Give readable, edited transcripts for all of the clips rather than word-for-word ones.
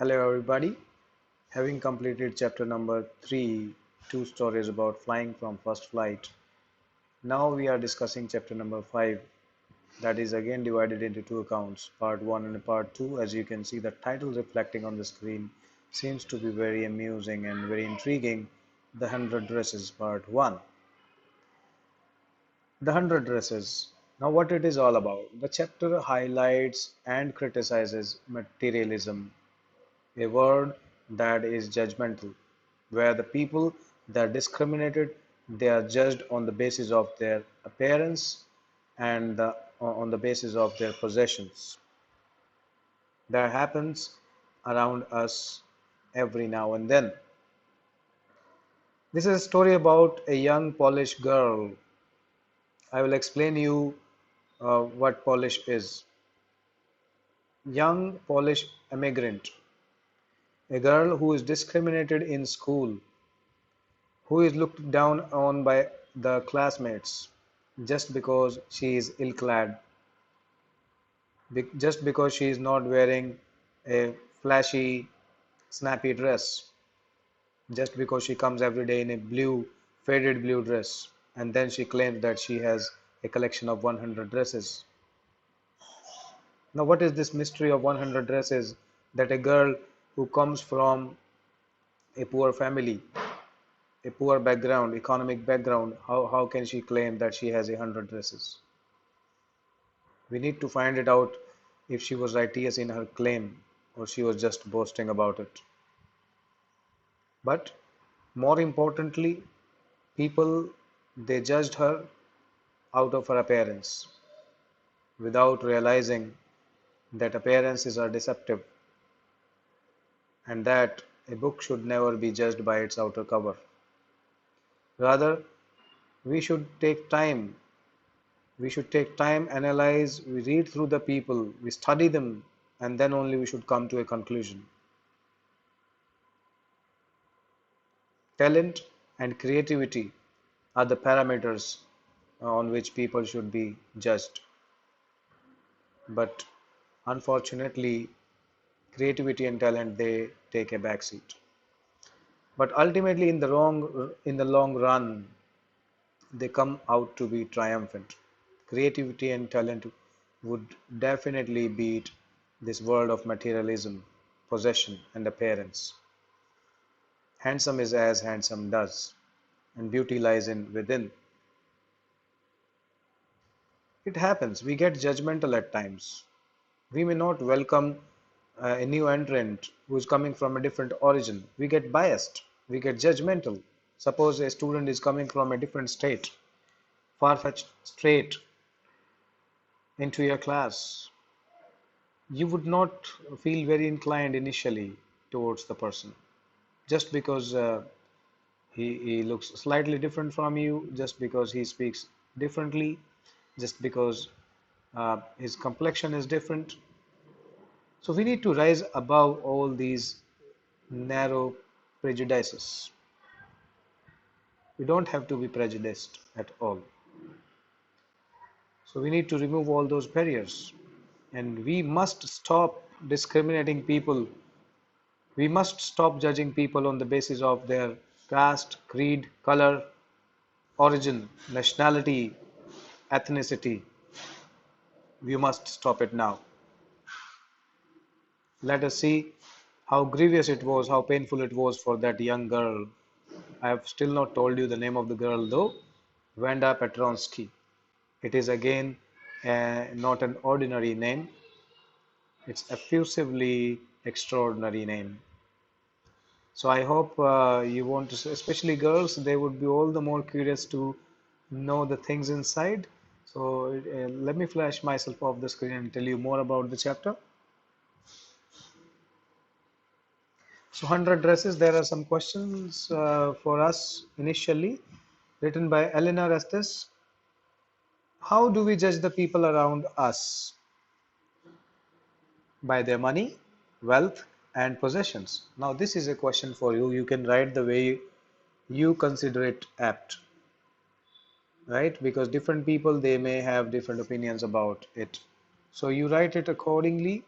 Hello everybody. Having completed chapter number 3, two stories about flying from first flight. Now we are discussing chapter number 5, that is again divided into two accounts, part 1 and part 2. As you can see, the title reflecting on the screen seems to be very amusing and very intriguing. The 100 Dresses, part 1. The 100 Dresses. Now what it is all about. The chapter highlights and criticizes materialism, a word that is judgmental, where the people that are discriminated, they are judged on the basis of their appearance and on the basis of their possessions. That happens around us every now and then. This is a story about a young Polish girl. I will explain you what Polish is. Young Polish immigrant, a girl who is discriminated in school, who is looked down on by the classmates just because she is ill-clad, just because she is not wearing a flashy, snappy dress, just because she comes every day in a faded blue dress, and then she claims that she has a collection of 100 dresses. Now, what is this mystery of 100 dresses that a girl who comes from a poor family, a poor background, economic background, how can she claim that she has 100 dresses? We need to find it out if she was righteous in her claim or she was just boasting about it. But more importantly, people they judged her out of her appearance without realizing that appearances are deceptive and that a book should never be judged by its outer cover. Rather, we should take time. We should take time, analyze, we read through the people, we study them, and then only we should come to a conclusion. Talent and creativity are the parameters on which people should be judged. But unfortunately, creativity and talent they take a backseat. But ultimately, in the long run, they come out to be triumphant. Creativity and talent would definitely beat this world of materialism, possession, and appearance. Handsome is as handsome does, and beauty lies in within. It happens, we get judgmental at times. We may not welcome a new entrant who is coming from a different origin. We get biased, we get judgmental. Suppose a student is coming from a different state, far-fetched state, into your class. You would not feel very inclined initially towards the person just because he looks slightly different from you, just because he speaks differently, just because his complexion is different. So we need to rise above all these narrow prejudices. We don't have to be prejudiced at all. So we need to remove all those barriers. And we must stop discriminating people. We must stop judging people on the basis of their caste, creed, color, origin, nationality, ethnicity. We must stop it now. Let us see how grievous it was, how painful it was for that young girl. I have still not told you the name of the girl though. Wanda Petronsky. It is again not an ordinary name. It's effusively extraordinary name. So I hope you want to, especially girls, they would be all the more curious to know the things inside. So let me flash myself off the screen and tell you more about the chapter. So 100 dresses, there are some questions for us initially, written by Eleanor Estes. How do we judge the people around us? By their money, wealth, and possessions. Now, this is a question for you. You can write the way you consider it apt, right? Because different people they may have different opinions about it. So you write it accordingly.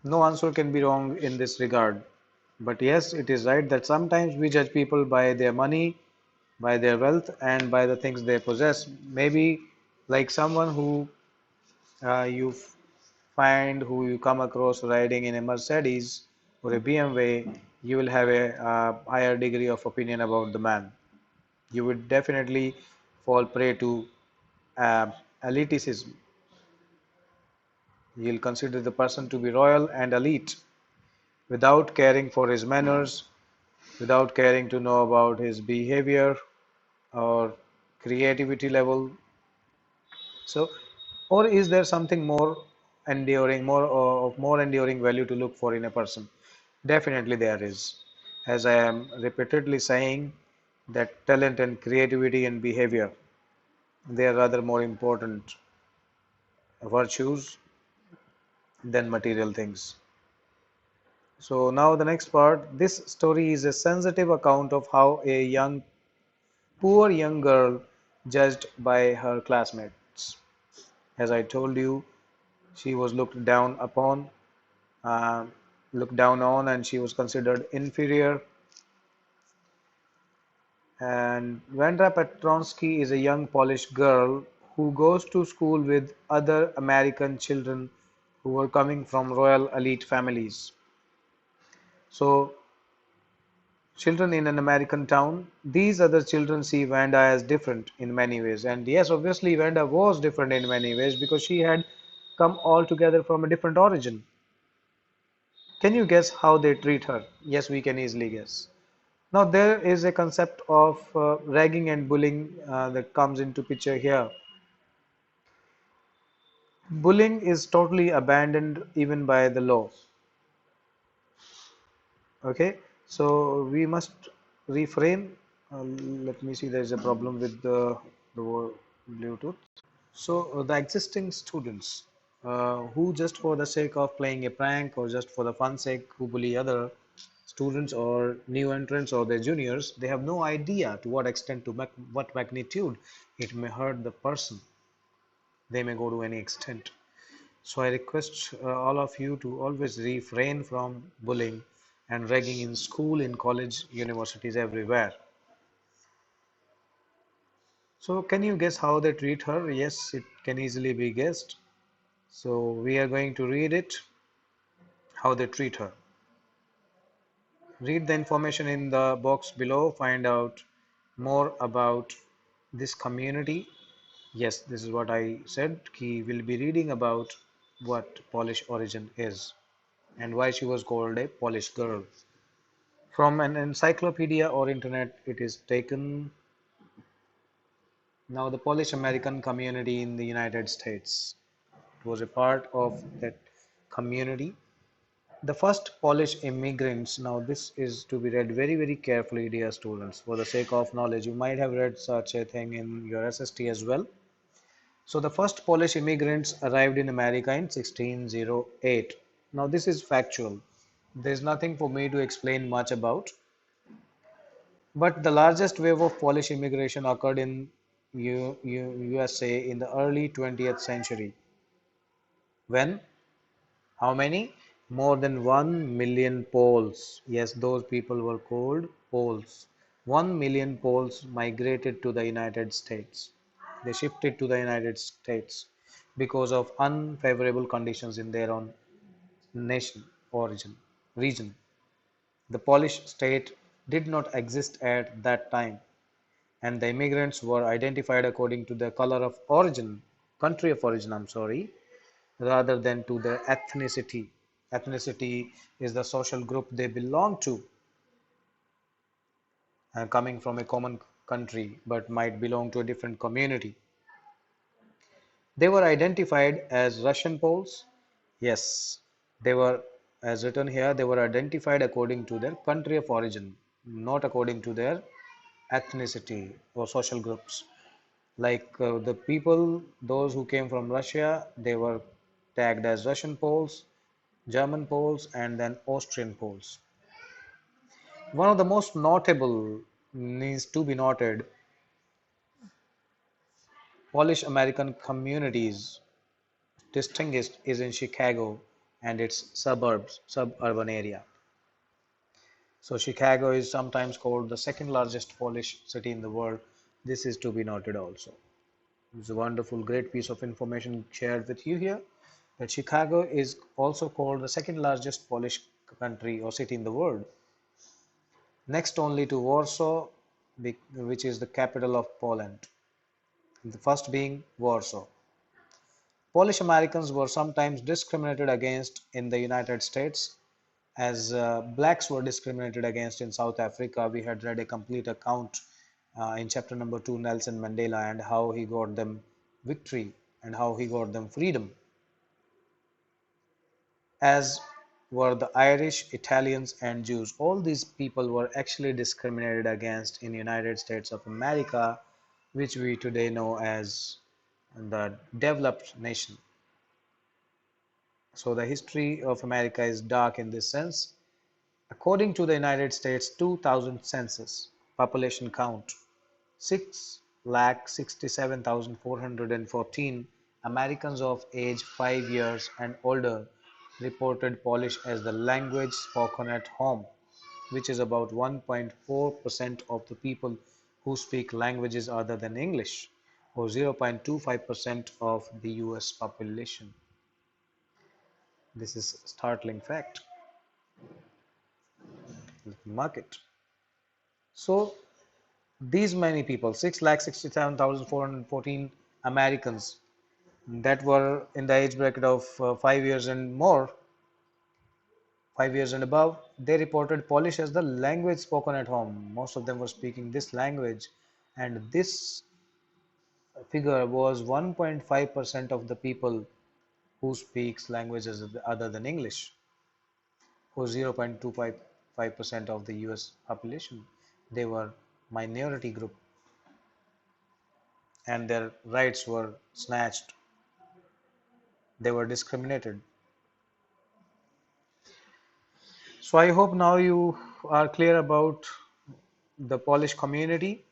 No answer can be wrong in this regard. But yes, it is right that sometimes we judge people by their money, by their wealth, and by the things they possess. Maybe like someone who you find, who you come across riding in a Mercedes or a BMW, you will have a higher degree of opinion about the man. You would definitely fall prey to uh, elitism. You'll consider the person to be royal and elite without caring for his manners, without caring to know about his behavior or creativity level. So, or is there something more enduring, more of more enduring value to look for in a person? Definitely there is. As I am repeatedly saying, that talent and creativity and behavior, they are rather more important virtues than material things. So now the next part, this story is a sensitive account of how a poor young girl judged by her classmates. As I told you, she was looked down upon, uh, looked down on, and she was considered inferior. And Vandra Petronsky is a young Polish girl who goes to school with other American children who were coming from royal elite families. So, children in an American town, these other children see Vanda as different in many ways. And yes, obviously, Vanda was different in many ways because she had come all together from a different origin. Can you guess how they treat her? Yes, we can easily guess. Now, there is a concept of ragging and bullying that comes into picture here. Bullying is totally abandoned even by the law. Okay, so we must refrain. Let me see, there is a problem with the Bluetooth. So the existing students who just for the sake of playing a prank or just for the fun sake who bully other students or new entrants or their juniors, they have no idea to what extent, to what magnitude it may hurt the person. They may go to any extent. So I request all of you to always refrain from bullying and ragging in school, in college, universities, everywhere. So can you guess how they treat her? Yes, it can easily be guessed. So we are going to read it, how they treat her. Read the information in the box below, find out more about this community. Yes, this is what I said. He will be reading about what Polish origin is and why she was called a Polish girl. From an encyclopedia or internet, it is taken. Now, the Polish American community in the United States. It was a part of that community. The first Polish immigrants, now this is to be read very, very carefully, dear students, for the sake of knowledge. You might have read such a thing in your SST as well. So the first Polish immigrants arrived in America in 1608. Now this is factual. There's nothing for me to explain much about. But the largest wave of Polish immigration occurred in USA in the early 20th century. When? How many? More than 1 million Poles. Yes, those people were called Poles. 1 million Poles migrated to the United States. They shifted to the United States because of unfavorable conditions in their own nation, origin, region. The Polish state did not exist at that time, and the immigrants were identified according to their color of origin, country of origin, I'm sorry, rather than to their ethnicity. Ethnicity is the social group they belong to, coming from a common country, but might belong to a different community. They were identified as Russian Poles. Yes, they were, as written here, they were identified according to their country of origin, not according to their ethnicity or social groups. Like the people, those who came from Russia, they were tagged as Russian Poles, German Poles, and then Austrian Poles. One of the most notable needs to be noted Polish American communities distinguished is in Chicago. and its suburban area. So Chicago is sometimes called the second largest Polish city in the world. This is to be noted also. It's a wonderful, great piece of information shared with you here, that Chicago is also called the second largest Polish country or city in the world, next only to Warsaw, which is the capital of Poland, the first being Warsaw. Polish Americans were sometimes discriminated against in the United States, as blacks were discriminated against in South Africa. We had read a complete account in chapter number 2, Nelson Mandela, and how he got them victory and how he got them freedom, as were the Irish, Italians, and Jews. All these people were actually discriminated against in United States of America, which we today know as the developed nation. So the history of America is dark in this sense. According to the United States 2000 census population count, 6,67,414 Americans of age 5 years and older reported Polish as the language spoken at home, which is about 1.4% of the people who speak languages other than English, or 0.25% of the US population. This is a startling fact. Mark it. So these many people, 6,67,414 Americans that were in the age bracket of 5 years and more, 5 years and above, they reported Polish as the language spoken at home. Most of them were speaking this language, and this figure was 1.5% of the people who speaks languages other than English, or 0.255% of the US population. They were minority group, and their rights were snatched. They were discriminated. So I hope now you are clear about the Polish community.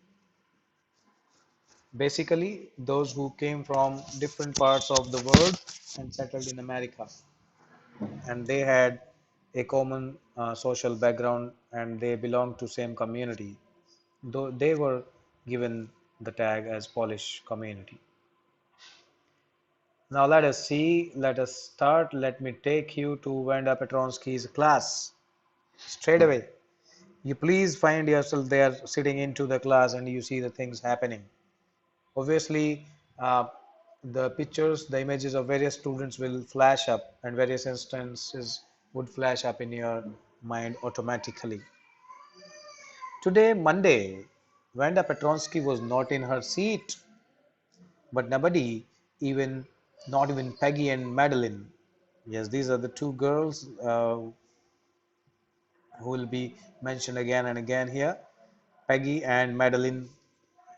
Basically, those who came from different parts of the world and settled in America, and they had a common social background, and they belonged to same community. Though they were given the tag as Polish community. Now let us see. Let us start. Let me take you to Wanda Petronsky's class straight away. You please find yourself there sitting into the class and you see the things happening. Obviously, the pictures, the images of various students will flash up, and various instances would flash up in your mind automatically. Today, Monday, Wanda Petronsky was not in her seat, but nobody, even not even Peggy and Madeline. Yes, these are the two girls who will be mentioned again and again here. Peggy and Madeline,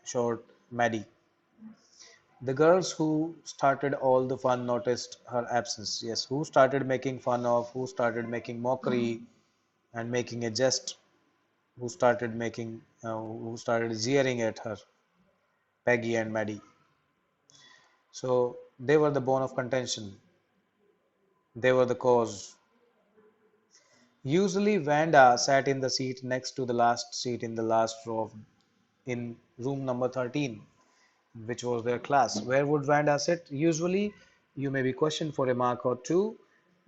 short Maddie. The girls who started all the fun noticed her absence. Yes, who started making fun of, who started making mockery and making a jest, who started jeering at her, Peggy and Maddie. So they were the bone of contention. They were the cause. Usually Vanda sat in the seat next to the last seat in the last row in room number 13, which was their class. Where would Vanda sit? Usually, you may be questioned for a mark or two.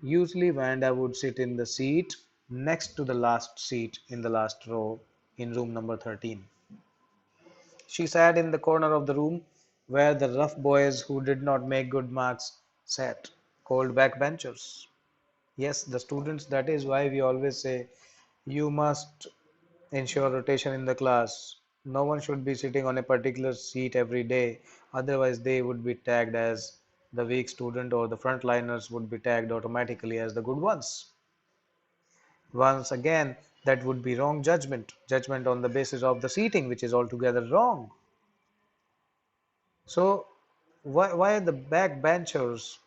Usually, Vanda would sit in the seat next to the last seat in the last row in room number 13. She sat in the corner of the room where the rough boys who did not make good marks sat, called backbenchers. Yes, the students, that is why we always say you must ensure rotation in the class. No one should be sitting on a particular seat every day, otherwise, they would be tagged as the weak student, or the frontliners would be tagged automatically as the good ones. Once again, that would be wrong judgment on the basis of the seating, which is altogether wrong. So, why the backbenchers,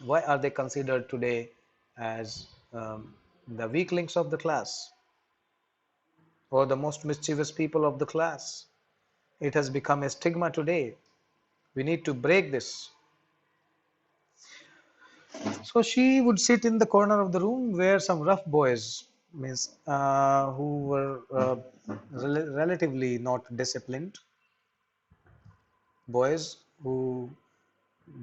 why are they considered today as the weaklings of the class, or the most mischievous people of the class? It has become a stigma today. We need to break this. So she would sit in the corner of the room where some rough boys, means who were relatively not disciplined, boys who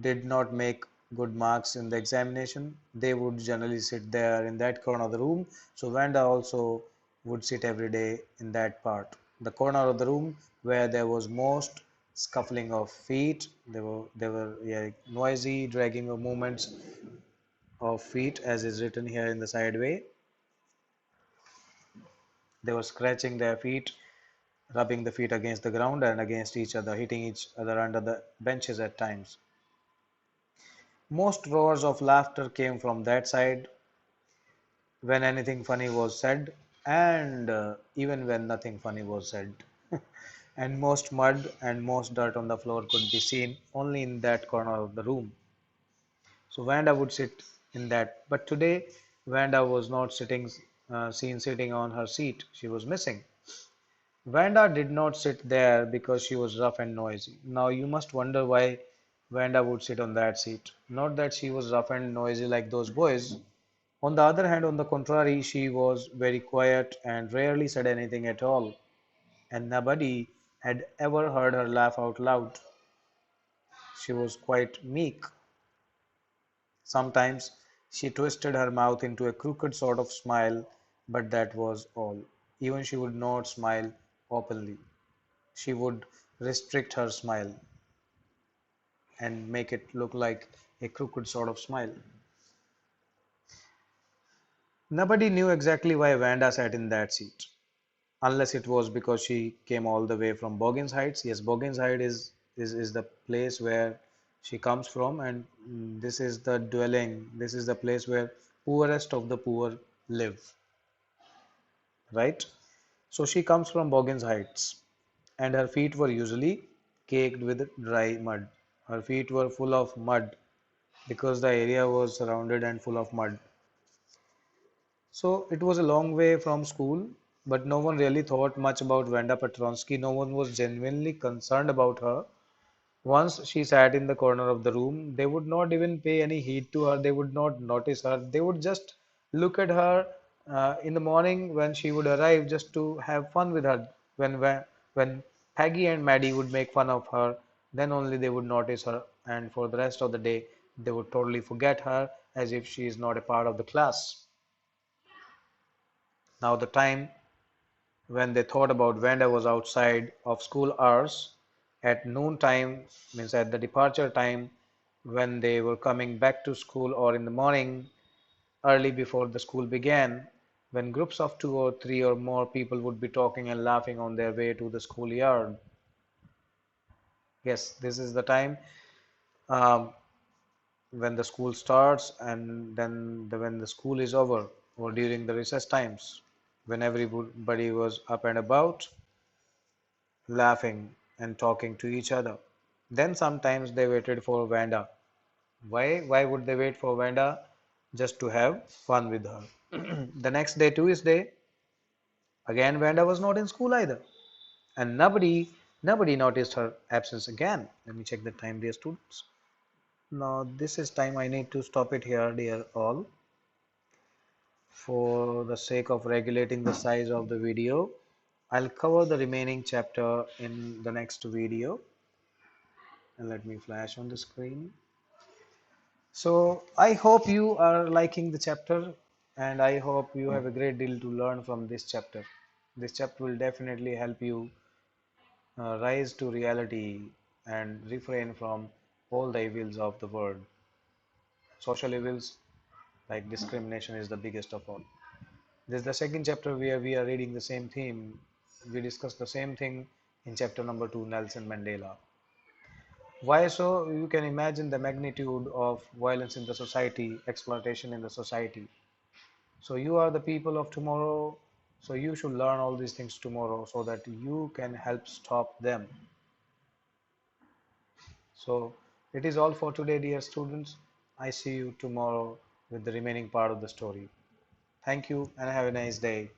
did not make good marks in the examination, they would generally sit there in that corner of the room. So Vanda also would sit every day in that part, the corner of the room where there was most scuffling of feet. There were yeah, noisy dragging of movements of feet, as is written here in the sideway. They were scratching their feet, rubbing the feet against the ground and against each other, hitting each other under the benches at times. Most roars of laughter came from that side when anything funny was said, and even when nothing funny was said. And most mud and most dirt on the floor could be seen only in that corner of the room. So Vanda would sit in that. But today, Vanda was not seen sitting on her seat. She was missing. Vanda did not sit there because she was rough and noisy. Now you must wonder why Vanda would sit on that seat. Not that she was rough and noisy like those boys. On the other hand, on the contrary, she was very quiet and rarely said anything at all, and nobody had ever heard her laugh out loud. She was quite meek. Sometimes she twisted her mouth into a crooked sort of smile, but that was all. Even she would not smile openly. She would restrict her smile and make it look like a crooked sort of smile. Nobody knew exactly why Vanda sat in that seat, unless it was because she came all the way from Boggins Heights. Yes, Boggins Heights is the place where she comes from, and this is the dwelling, this is the place where poorest of the poor live, right? So she comes from Boggins Heights, and her feet were usually caked with dry mud. Her feet were full of mud because the area was surrounded and full of mud. So it was a long way from school, but no one really thought much about Vanda Petronsky. No one was genuinely concerned about her. Once she sat in the corner of the room, they would not even pay any heed to her. They would not notice her. They would just look at her in the morning when she would arrive, just to have fun with her. When Peggy and Maddie would make fun of her, then only they would notice her. And for the rest of the day, they would totally forget her, as if she is not a part of the class. Now the time when they thought about Vanda was outside of school hours, at noon time, means at the departure time, when they were coming back to school, or in the morning early before the school began, when groups of two or three or more people would be talking and laughing on their way to the schoolyard. Yes, this is the time um, when the school starts, and then when the school is over, or during the recess times, when everybody was up and about, laughing and talking to each other. Then sometimes they waited for Vanda. Why would they wait for Vanda? Just to have fun with her. The next day, Tuesday, again Vanda was not in school either, and nobody noticed her absence again. Let me check the time, dear students. Now this is time I need to stop it here, dear all, for the sake of regulating the size of the video. I'll cover the remaining chapter in the next video, and let me flash on the screen. So I hope you are liking the chapter, and I hope you have a great deal to learn from this chapter. This chapter will definitely help you rise to reality and refrain from all the evils of the world. Social evils like discrimination is the biggest of all. This is the second chapter where we are reading the same theme. We discussed the same thing in chapter number 2, Nelson Mandela. Why so? You can imagine the magnitude of violence in the society, exploitation in the society. So you are the people of tomorrow. So you should learn all these things tomorrow so that you can help stop them. So it is all for today, dear students. I see you tomorrow with the remaining part of the story. Thank you and have a nice day.